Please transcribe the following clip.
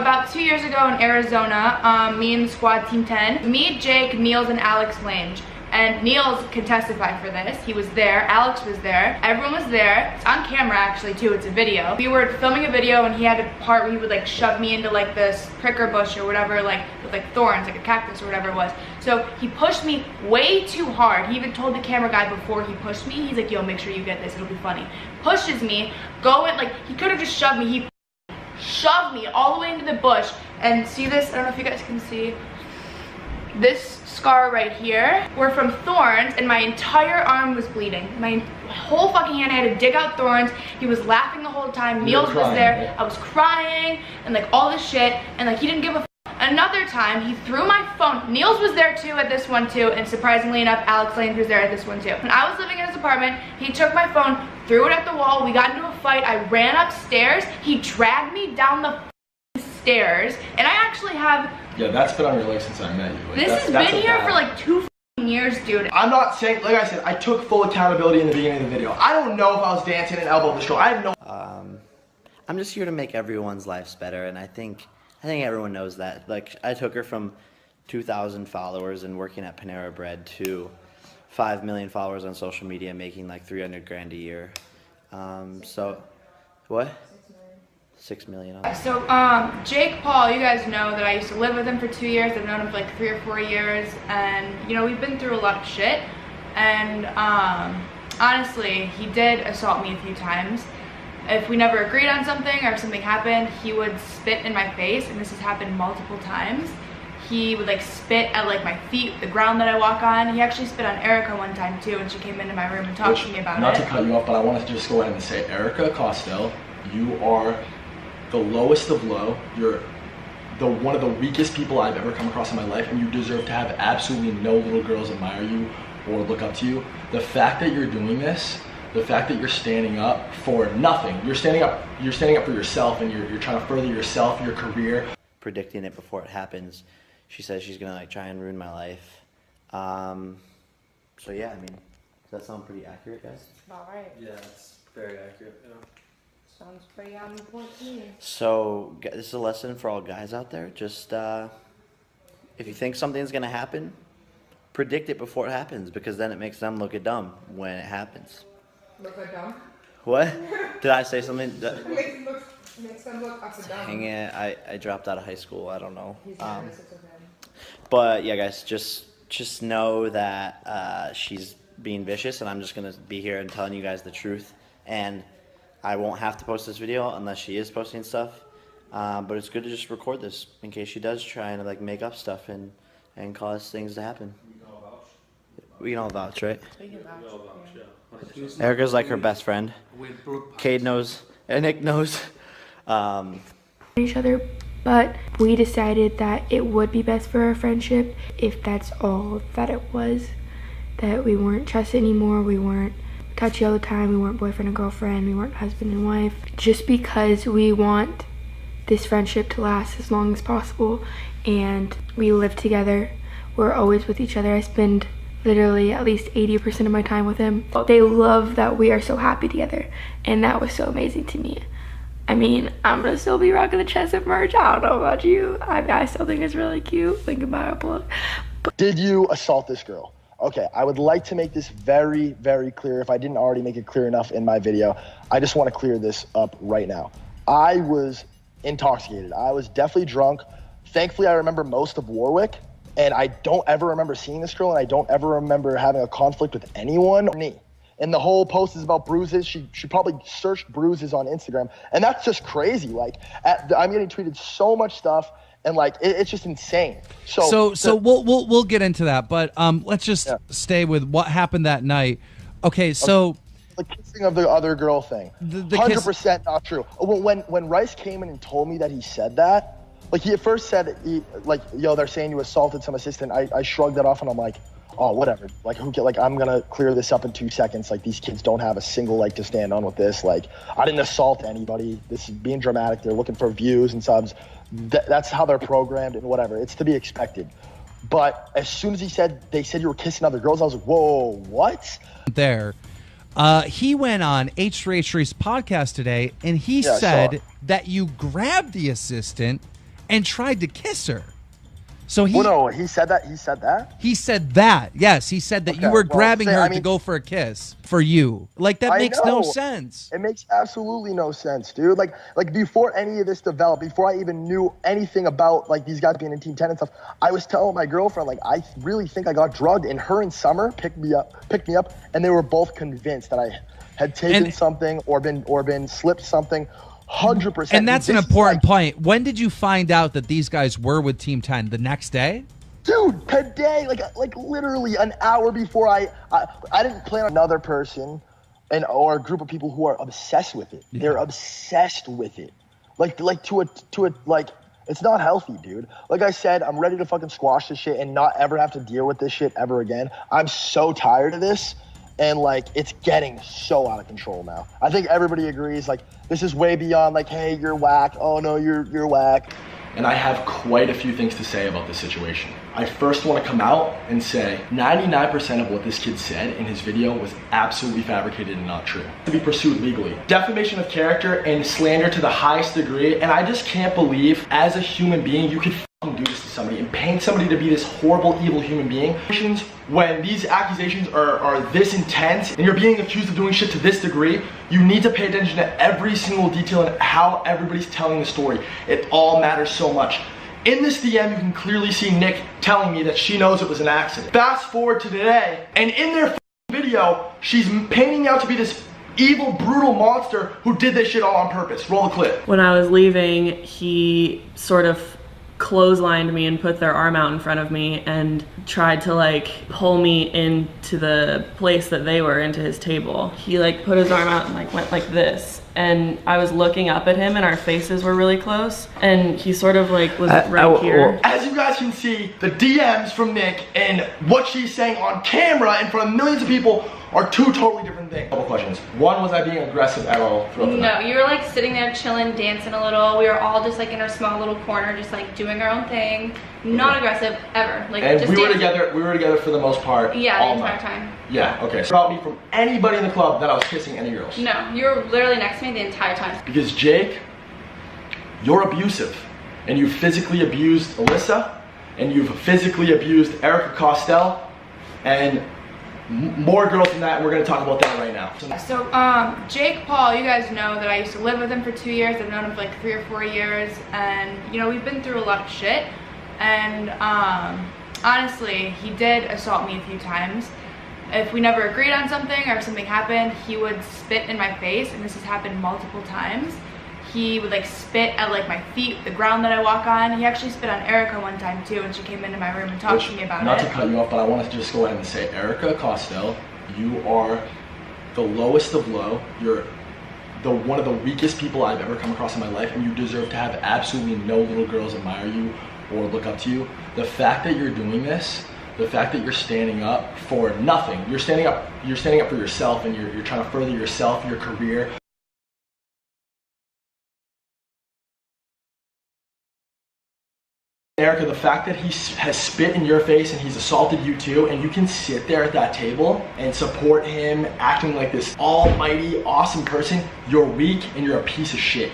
About 2 years ago in Arizona, me and Squad Team 10, me, Jake, Niels, and Alex Lange. And Niels can testify for this. He was there, Alex was there, everyone was there. It's on camera actually too, it's a video. We were filming a video and he had a part where he would like shove me into like this pricker bush or whatever, like with like thorns, like a cactus or whatever it was. So he pushed me way too hard. He even told the camera guy before he pushed me, he's like, yo, make sure you get this, it'll be funny. Pushes me, going, like he could have just shoved me. He shoved me all the way into the bush. And see this, I don't know if you guys can see, this scar right here were from thorns and my entire arm was bleeding. My whole fucking hand, I had to dig out thorns. He was laughing the whole time. Niels was there. Yeah. I was crying and like all this shit and like he didn't give a f. Another time he threw my phone. Niels was there too at this one too, and surprisingly enough Alex Lange was there at this one too. When I was living in his apartment, he took my phone, threw it at the wall. We got into a fight. I ran upstairs. He dragged me down the stairs, and I actually have. Yeah, that's been on your leg since I met you. Like, this has been here for like 2 years, dude. I'm not saying, like I said, I took full accountability in the beginning of the video. I don't know if I was dancing and elbowed the show. I have no. I'm just here to make everyone's lives better, and I think everyone knows that. Like, I took her from 2,000 followers and working at Panera Bread to 5 million followers on social media, making like 300 grand a year. So, what? 6 million. So, Jake Paul, you guys know that I used to live with him for 2 years. I've known him for like 3 or 4 years, and you know, we've been through a lot of shit. And honestly, he did assault me a few times. If we never agreed on something or if something happened, he would spit in my face, and this has happened multiple times. He would like spit at like my feet, the ground that I walk on. He actually spit on Erica one time too, and she came into my room and talked to me about it. Not to cut you off, but I want to just go ahead and say, Erica Costell, you are the lowest of low. You're one of the weakest people I've ever come across in my life, and you deserve to have absolutely no little girls admire you or look up to you. The fact that you're doing this, the fact that you're standing up for nothing, you're standing up for yourself, and you're trying to further yourself, your career. Predicting it before it happens. She says she's gonna like try and ruin my life. So yeah, I mean, does that sound pretty accurate, guys? All right. Yeah, it's very accurate. Yeah. Sounds pretty on point to me. So this is a lesson for all guys out there. Just if you think something's gonna happen, predict it before it happens, because then it makes them look dumb when it happens. Look at dumb? What? Did I say something? Makes them look up and down. Dang it, I dropped out of high school. I don't know. But yeah, guys, just know that she's being vicious, and I'm just gonna be here and telling you guys the truth. And I won't have to post this video unless she is posting stuff. But it's good to just record this in case she does try and like make up stuff and cause things to happen. We can all vouch, right? We can vouch. Yeah. Erica's like her best friend. Cade knows, and Nick knows. Each other, but we decided that it would be best for our friendship if that's all that it was. That we weren't trusted anymore, we weren't touchy all the time, we weren't boyfriend and girlfriend, we weren't husband and wife. Just because we want this friendship to last as long as possible, and we live together, we're always with each other. I spend literally at least 80% of my time with him. They love that we are so happy together, and that was so amazing to me. I mean, I'm gonna still be rocking the chestnut merch. I don't know about you. I still think it's really cute. Thinking about it. Did you assault this girl? Okay, I would like to make this very, very clear. If I didn't already make it clear enough in my video, I just want to clear this up right now. I was intoxicated. I was definitely drunk. Thankfully, I remember most of Warwick, and I don't ever remember seeing this girl, and I don't ever remember having a conflict with anyone or me. And the whole post is about bruises. She probably searched bruises on Instagram, and that's just crazy. Like, I'm getting tweeted so much stuff, and like it's just insane. So we'll get into that, but let's just stay with what happened that night. Okay, so the kissing of the other girl thing, 100% not true. When Rice came in and told me that he said that, like he at first said, yo, they're saying you assaulted some assistant. I shrugged that off, and I'm like, oh, whatever. Like, I'm gonna clear this up in 2 seconds. Like, these kids don't have a single leg to stand on with this. Like, I didn't assault anybody. This is being dramatic. They're looking for views and subs. That's how they're programmed and whatever. It's to be expected. But as soon as they said you were kissing other girls, I was like, whoa, what? There. He went on H3H3's podcast today, and he said that you grabbed the assistant and tried to kiss her. So he, well, no, he said that. He said that. He said that. Yes, he said that you were grabbing her to go for a kiss for you. Like that makes no sense. It makes absolutely no sense, dude. Like before any of this developed, before I even knew anything about like these guys being in Team 10 and stuff, I was telling my girlfriend like I really think I got drugged, and her and Summer picked me up, and they were both convinced that I had taken something or been slipped something. 100%. And that's an important point. When did you find out that these guys were with Team 10? The next day? Dude, today, like literally an hour before I didn't plan on another person or a group of people who are obsessed with it. Yeah. They're obsessed with it. Like to a like it's not healthy, dude. Like I said, I'm ready to fucking squash this shit and not ever have to deal with this shit ever again. I'm so tired of this. And like it's getting so out of control now. I think everybody agrees like this is way beyond like, hey, you're whack. Oh no, you're whack. And I have quite a few things to say about this situation. I first want to come out and say 99% of what this kid said in his video was absolutely fabricated and not true. To be pursued legally. Defamation of character and slander to the highest degree, and I just can't believe as a human being you could do this to somebody and paint somebody to be this horrible, evil human being. When these accusations are this intense and you're being accused of doing shit to this degree, you need to pay attention to every single detail and how everybody's telling the story. It all matters so much. In this DM, you can clearly see Nick telling me that she knows it was an accident. Fast forward to today, and in their video, she's painting out to be this evil, brutal monster who did this shit all on purpose. Roll the clip. When I was leaving, he sort of clotheslined me and put their arm out in front of me and tried to like pull me into the place that they were, into his table. He like put his arm out and like went like this, and I was looking up at him and our faces were really close, and he sort of like was right here. As you guys can see, the DMs from Nick and what she's saying on camera in front of millions of people are two totally different things. Couple questions. One, was I being aggressive at all throughout the night? No, you were like sitting there chilling, dancing a little. We were all just like in our small little corner, just like doing our own thing. Not aggressive ever. Like and just we were together for the most part. Yeah, all the entire night. time. Yeah, okay. So about me from anybody in the club that I was kissing any girls. No, you were literally next to me the entire time. Because Jake, you're abusive. And you physically abused Alyssa, and you've physically abused Erica Costell, and more girls than that. We're gonna talk about that right now. So Jake Paul, you guys know that I used to live with him for 2 years. I've known him for like 3 or 4 years, and you know, we've been through a lot of shit. And honestly, he did assault me a few times. If we never agreed on something or if something happened, he would spit in my face, and this has happened multiple times. He would like spit at like my feet, the ground that I walk on. He actually spit on Erica one time too, when she came into my room and talked to me about it. Not to cut you off, but I want to just go ahead and say, Erica Costell, you are the lowest of low. You're one of the weakest people I've ever come across in my life, and you deserve to have absolutely no little girls admire you or look up to you. The fact that you're doing this, the fact that you're standing up for nothing, you're standing up for yourself, and you're trying to further yourself, your career. Erica, the fact that he has spit in your face and he's assaulted you too, and you can sit there at that table and support him acting like this almighty, awesome person, you're weak and you're a piece of shit.